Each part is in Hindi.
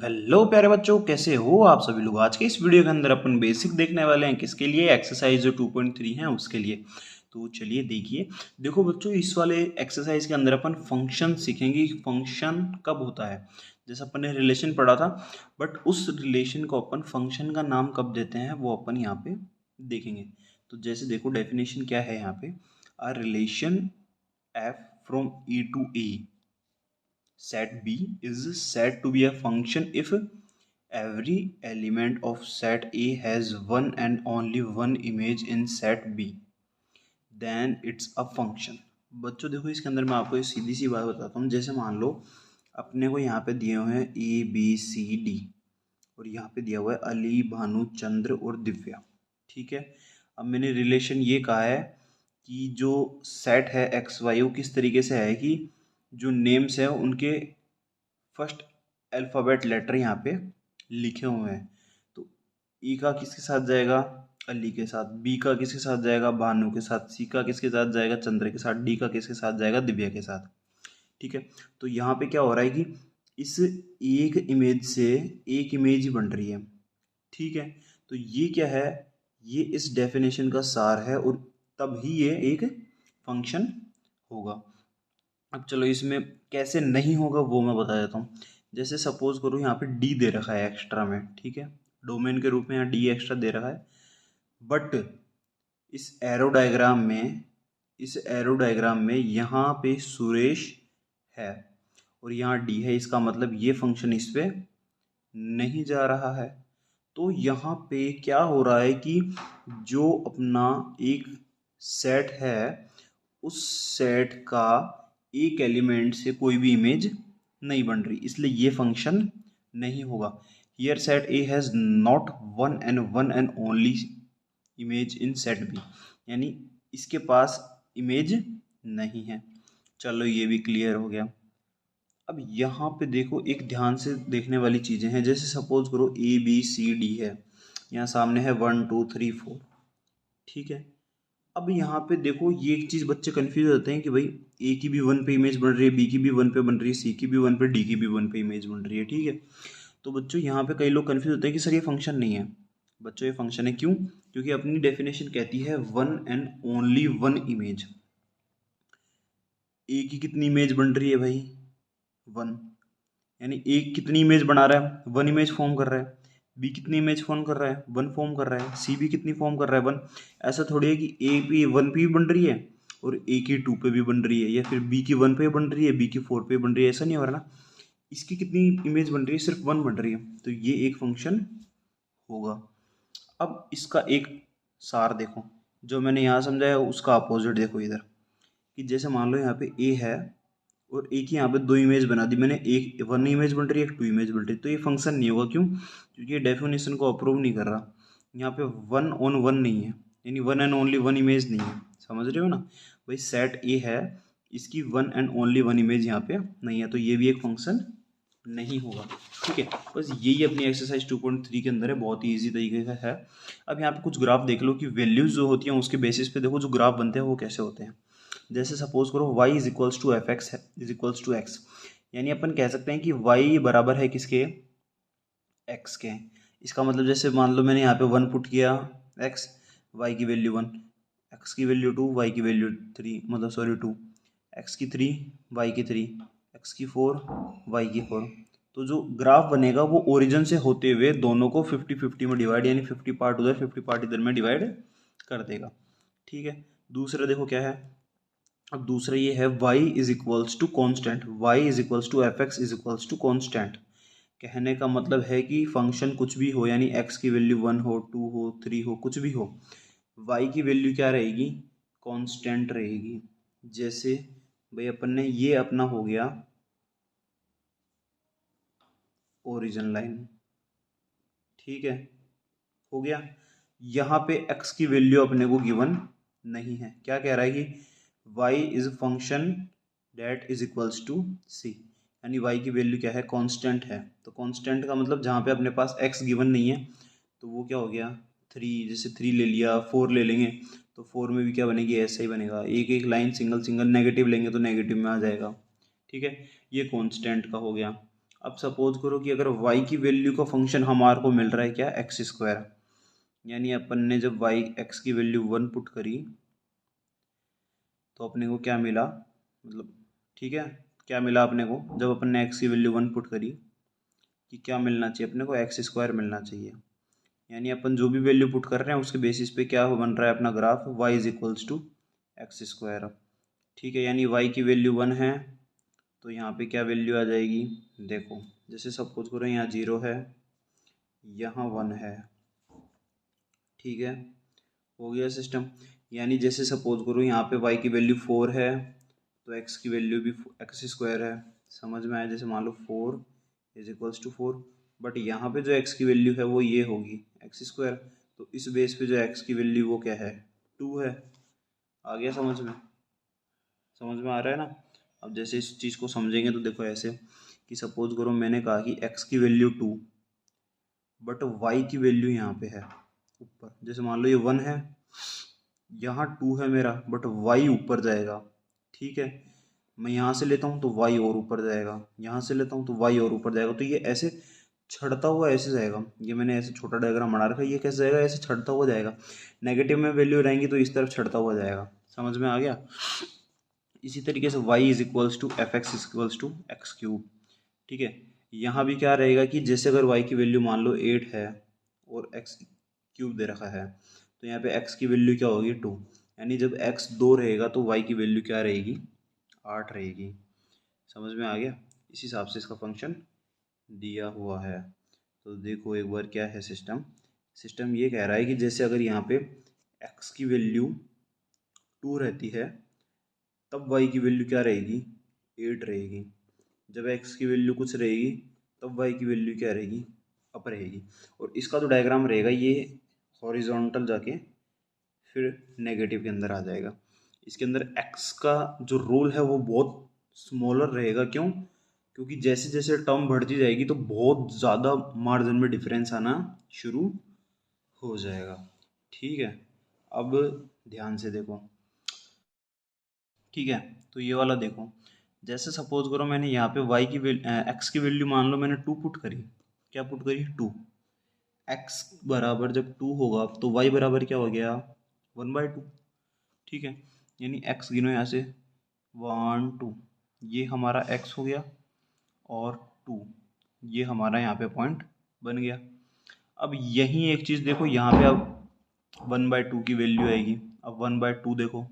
हेलो प्यारे बच्चों, कैसे हो आप सभी लोग। आज के इस वीडियो के अंदर अपन बेसिक देखने वाले हैं। किसके लिए? एक्सरसाइज जो 2.3 है उसके लिए। तो चलिए देखिए। देखो बच्चों, इस वाले एक्सरसाइज के अंदर अपन फंक्शन सीखेंगे। फंक्शन कब होता है? जैसे अपन ने रिलेशन पढ़ा था, बट उस रिलेशन को अपन फंक्शन का नाम कब देते हैं वो अपन यहाँ पे देखेंगे। तो जैसे देखो, डेफिनेशन क्या है यहाँ पे। A relation f from A to a set B is said to be a function if every element of set A has one and only one image in set B, then it's a function। बच्चों देखो, इसके अंदर मैं आपको एक सीधी सी बात बताता हूँ। जैसे मान लो अपने को यहाँ पे दिए हुए हैं ABCD और यहाँ पे दिया हुआ है अली, भानु, चंद्र और दिव्या। ठीक है। अब मैंने रिलेशन ये कहा है कि जो सेट है एक्स वाई वो किस तरीके से है कि जो नेम्स है उनके फर्स्ट अल्फ़ाबेट लेटर यहाँ पे लिखे हुए हैं। तो ई का किसके साथ जाएगा? अली के साथ। बी का किसके साथ जाएगा? भानु के साथ। सी का किसके साथ जाएगा? चंद्र के साथ। डी का किसके साथ जाएगा? दिव्या के साथ। ठीक है। तो यहाँ पे क्या हो रहा है कि इस एक इमेज से एक इमेज ही बन रही है। ठीक है। तो ये क्या है? ये इस डेफिनेशन का सार है और तब ही ये एक फंक्शन होगा। अब चलो इसमें कैसे नहीं होगा वो मैं बता देता हूँ। जैसे सपोज करो यहाँ पे डी दे रखा है एक्स्ट्रा में। ठीक है। डोमेन के रूप में यहाँ डी एक्स्ट्रा दे रखा है, बट इस एरो डायग्राम में यहाँ पे सुरेश है और यहाँ डी है। इसका मतलब ये फंक्शन इस पे नहीं जा रहा है। तो यहाँ पे क्या हो रहा है कि जो अपना एक सेट है उस सेट का एक एलिमेंट से कोई भी इमेज नहीं बन रही, इसलिए ये फंक्शन नहीं होगा। Here set A has not one and only image in set B, यानी इसके पास इमेज नहीं है। चलो ये भी क्लियर हो गया। अब यहाँ पे देखो, एक ध्यान से देखने वाली चीज़ें हैं। जैसे सपोज करो ABCD है, यहाँ सामने है 1 2 3 4। ठीक है। अब यहाँ पे देखो, ये एक चीज़ बच्चे कंफ्यूज होते हैं कि भाई ए की भी वन पे इमेज बन रही है, बी की भी वन पे बन रही है, सी की भी वन पे, डी की भी वन पे इमेज बन रही है। ठीक है। तो बच्चों यहाँ पे कई लोग कंफ्यूज होते हैं कि सर ये फंक्शन नहीं है। बच्चों ये फंक्शन है। क्यों? क्योंकि अपनी डेफिनेशन कहती है one and only one image. A की कितनी इमेज बन रही है भाई? वन। यानी ए कितनी इमेज बना रहा है? वन इमेज फॉर्म कर रहा है। बी कितनी इमेज फॉर्म कर रहा है? वन फॉर्म कर रहा है। सी भी कितनी फॉर्म कर रहा है? वन। ऐसा थोड़ी है कि ए पे वन पे भी बन रही है और ए की टू पे भी बन रही है, या फिर बी की वन पे बन रही है, बी की फोर पे बन रही है। ऐसा नहीं हो रहा ना। इसकी कितनी इमेज बन रही है? सिर्फ वन बन रही है। तो ये एक फंक्शन होगा। अब इसका एक सार देखो, जो मैंने यहाँ समझाया उसका अपोजिट देखो इधर। कि जैसे मान लो यहाँ पे ए है और एक ही यहाँ पे दो इमेज बना दी मैंने। एक वन इमेज बन रही है, एक टू इमेज बन रही है। तो ये फंक्शन नहीं होगा। क्यों? क्योंकि ये डेफिनेशन को अप्रूव नहीं कर रहा। यहाँ पे वन ऑन वन नहीं है, यानी one and only one image नहीं है। समझ रहे हो ना भाई? सेट ए है, इसकी one and only one image यहाँ पे नहीं है, तो ये भी एक फंक्शन नहीं होगा। ठीक है। बस यही अपनी एक्सरसाइज 2.3 के अंदर है। बहुत ही ईजी तरीके का है। अब यहाँ पे कुछ ग्राफ देख लो कि वैल्यूज जो होती हैं उसके बेसिस पे देखो जो ग्राफ बनते हैं वो कैसे होते हैं। जैसे सपोज करो y is equals to f x is equals to x, यानी अपन कह सकते हैं कि y बराबर है किसके? x के। इसका मतलब जैसे मान लो मैंने यहाँ पे वन पुट किया x, y की वैल्यू वन, x की वैल्यू टू, y की वैल्यू थ्री, मतलब सॉरी टू, x की थ्री, y की थ्री, x की फोर, y की फोर। तो जो ग्राफ बनेगा वो ओरिजिन से होते हुए दोनों को 50-50 में डिवाइड, यानी 50 पार्ट उधर 50 पार्ट इधर में डिवाइड कर देगा। ठीक है। दूसरा देखो क्या है। अब दूसरा ये है y is equals to constant, y is equals to f x is equals to constant. कहने का मतलब है कि फंक्शन कुछ भी हो, यानी x की वैल्यू वन हो, टू हो, थ्री हो, कुछ भी हो, y की वैल्यू क्या रहेगी? कांस्टेंट रहेगी। जैसे भाई अपन ने ये अपना हो गया ओरिजिन लाइन। ठीक है। हो गया। यहाँ पे x की वैल्यू अपने को गिवन नहीं है। क्या कह रहा है कि y is function that is equals to c, यानी y की वैल्यू क्या है? कांस्टेंट है। तो कांस्टेंट का मतलब जहाँ पे अपने पास x गिवन नहीं है तो वो क्या हो गया? थ्री। जैसे थ्री ले लिया, फोर ले लेंगे तो फोर में भी क्या बनेगी? ऐसा ही बनेगा। एक एक लाइन सिंगल सिंगल, नेगेटिव लेंगे तो नेगेटिव में आ जाएगा। ठीक है। ये कांस्टेंट का हो गया। अब सपोज करो कि अगर y की वैल्यू का फंक्शन हमारे को मिल रहा है क्या, एक्स स्क्वायर, यानी अपन ने जब y x की वैल्यू 1 पुट करी तो अपने को क्या मिला, मतलब ठीक है, क्या मिला अपने को जब अपन ने x की वैल्यू 1 पुट करी कि क्या मिलना चाहिए अपने को, एक्स स्क्वायर मिलना चाहिए। यानी अपन जो भी वैल्यू पुट कर रहे हैं उसके बेसिस पे क्या बन रहा है अपना graph, y is equals to x square. ठीक है, यानी y की वैल्यू 1 है तो यहाँ पे क्या वैल्यू आ जाएगी, देखो जैसे सपोज करो यहाँ 0 है, यहाँ 1 है। ठीक है, हो गया सिस्टम। यानी जैसे सपोज करो यहाँ पे y की वैल्यू 4 है तो x की वैल्यू भी एक्स स्क्वायर है। समझ में आया, जैसे मान लो 4 इज इक्वल्स टू 4, बट यहाँ पे जो x की वैल्यू है वो ये होगी एक्स स्क्वायर, तो इस बेस पे जो x की वैल्यू वो क्या है, 2 है। आ गया समझ में, समझ में आ रहा है ना। अब जैसे इस चीज़ को समझेंगे तो देखो ऐसे कि सपोज करो मैंने कहा कि x की वैल्यू 2 बट y की वैल्यू यहाँ पे है ऊपर, जैसे मान लो ये 1 है, यहाँ 2 है मेरा बट y ऊपर जाएगा। ठीक है, मैं यहाँ से लेता हूँ तो y और ऊपर जाएगा, यहाँ से लेता हूँ तो y और ऊपर जाएगा, तो ये ऐसे छड़ता हुआ ऐसे जाएगा। ये मैंने ऐसे छोटा डायग्राम बना रखा है, ये कैसे जाएगा, ऐसे छड़ता हुआ जाएगा। नेगेटिव में वैल्यू रहेंगी तो इस तरफ छड़ता हुआ जाएगा। समझ में आ गया। इसी तरीके से y is equals to f x equals to x cube. ठीक है, यहाँ भी क्या रहेगा कि जैसे अगर y की वैल्यू मान लो 8 है और x क्यूब दे रखा है तो यहाँ पे x की वैल्यू क्या होगी 2, यानी जब x 2 रहेगा तो y की वैल्यू क्या रहेगी 8 रहेगी। समझ में आ गया। इस हिसाब से इसका फंक्शन दिया हुआ है। तो देखो एक बार क्या है सिस्टम, सिस्टम ये कह रहा है कि जैसे अगर यहाँ पे x की वैल्यू 2 रहती है तब y की वैल्यू क्या रहेगी 8 रहेगी। जब x की वैल्यू कुछ रहेगी तब y की वैल्यू क्या रहेगी अप रहेगी। और इसका जो डायग्राम रहेगा ये हॉरिजॉन्टल जाके फिर नेगेटिव के अंदर आ जाएगा। इसके अंदर x का जो रोल है वो बहुत स्मॉलर रहेगा। क्यों, क्योंकि जैसे जैसे टर्म बढ़ती जाएगी तो बहुत ज़्यादा मार्जिन में डिफरेंस आना शुरू हो जाएगा। ठीक है, अब ध्यान से देखो। ठीक है, तो ये वाला देखो, जैसे सपोज करो मैंने यहाँ पे y की x की वैल्यू मान लो मैंने 2 पुट करी। क्या पुट करी 2, x बराबर जब 2 होगा तो y बराबर क्या हो गया 1/2। ठीक है, यानी x गिनो यहाँ से 1 2, ये हमारा x हो गया और 2 ये हमारा यहाँ पे पॉइंट बन गया। अब यही एक चीज़ देखो यहाँ पे, अब 1/2 की वैल्यू आएगी। अब 1/2 देखो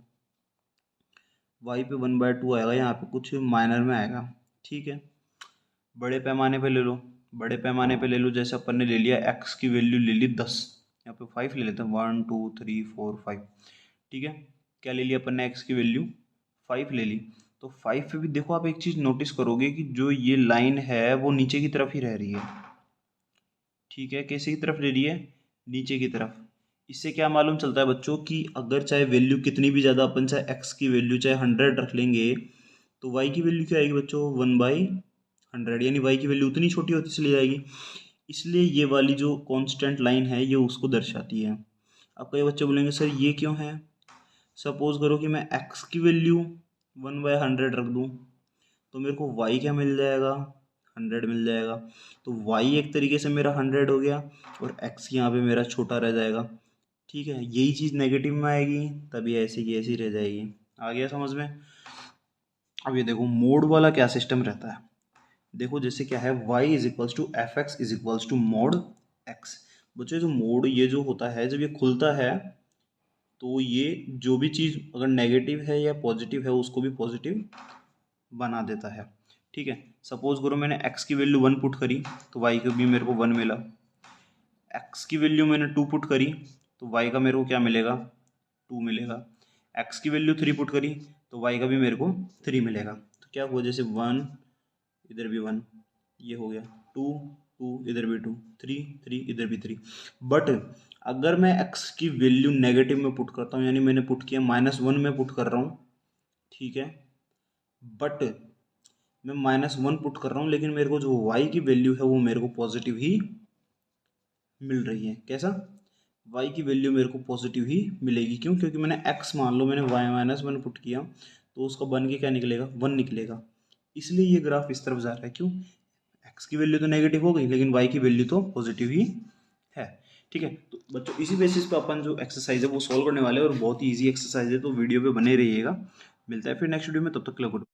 y पे 1/2 आएगा, यहाँ पे कुछ माइनर में आएगा। ठीक है, बड़े पैमाने पे ले लो, बड़े पैमाने पे ले लो। जैसे अपन ने ले लिया x की वैल्यू ले ली 10, यहाँ पे 5 ले लेते हैं 1 2 3 4 5। ठीक है, क्या ले लिया अपन ने x की वैल्यू 5 ले ली। तो 5 पे भी देखो आप एक चीज़ नोटिस करोगे कि जो ये लाइन है वो नीचे की तरफ ही रह रही है। ठीक है, कैसे की तरफ ले रही है, नीचे की तरफ। इससे क्या मालूम चलता है बच्चों कि अगर चाहे वैल्यू कितनी भी ज़्यादा अपन चाहे x की वैल्यू चाहे 100 रख लेंगे तो y की वैल्यू क्या आएगी बच्चों 1/100, यानी y की वैल्यू उतनी छोटी होती चली जाएगी। इसलिए ये वाली जो कांस्टेंट लाइन है ये उसको दर्शाती है। अब कई बच्चे बोलेंगे सर ये क्यों है। सपोज करो कि मैं x की वैल्यू 1/100 रख दूँ तो मेरे को y क्या मिल जाएगा 100 मिल जाएगा। तो y एक तरीके से मेरा 100 हो गया और x यहाँ पे मेरा छोटा रह जाएगा। ठीक है, यही चीज़ नेगेटिव में आएगी तभी ऐसी की ऐसी रह जाएगी। आ गया समझ में। अब ये देखो मोड वाला क्या सिस्टम रहता है। देखो जैसे क्या है y is equals to f x is equals to mod x। बच्चों जो मोड ये जो होता है जब ये खुलता है तो ये जो भी चीज़ अगर नेगेटिव है या पॉजिटिव है उसको भी पॉजिटिव बना देता है। ठीक है, सपोज करो मैंने x की वैल्यू 1 पुट करी तो y का भी मेरे को 1 मिला। x की वैल्यू मैंने 2 पुट करी तो y का मेरे को क्या मिलेगा 2 मिलेगा। x की वैल्यू 3 पुट करी तो y का भी मेरे को 3 मिलेगा। तो क्या हुआ, जैसे 1 इधर भी 1, ये हो गया 2 2 इधर भी 2 3 3 इधर भी 3। बट अगर मैं x की वैल्यू नेगेटिव में पुट करता हूँ, यानी मैंने पुट किया -1 में पुट कर रहा हूँ। ठीक है, बट मैं -1 पुट कर रहा हूँ लेकिन मेरे को जो y की वैल्यू है वो मेरे को पॉजिटिव ही मिल रही है। कैसा, y की वैल्यू मेरे को पॉजिटिव ही मिलेगी। क्यों, क्योंकि मैंने x मान लो मैंने y-1 पुट किया तो उसका बन के क्या निकलेगा 1 निकलेगा। इसलिए ये ग्राफ इस तरफ जा रहा है। क्यों, एक्स की वैल्यू तो नेगेटिव हो गई लेकिन वाई की वैल्यू तो पॉजिटिव ही है। ठीक है, तो बच्चों इसी बेसिस पे अपन जो एक्सरसाइज है वो सॉल्व करने वाले हैं और बहुत ही ईजी एक्सरसाइज है, तो वीडियो पे बने रहिएगा। मिलता है फिर नेक्स्ट वीडियो में, तब तक के लिए गुड।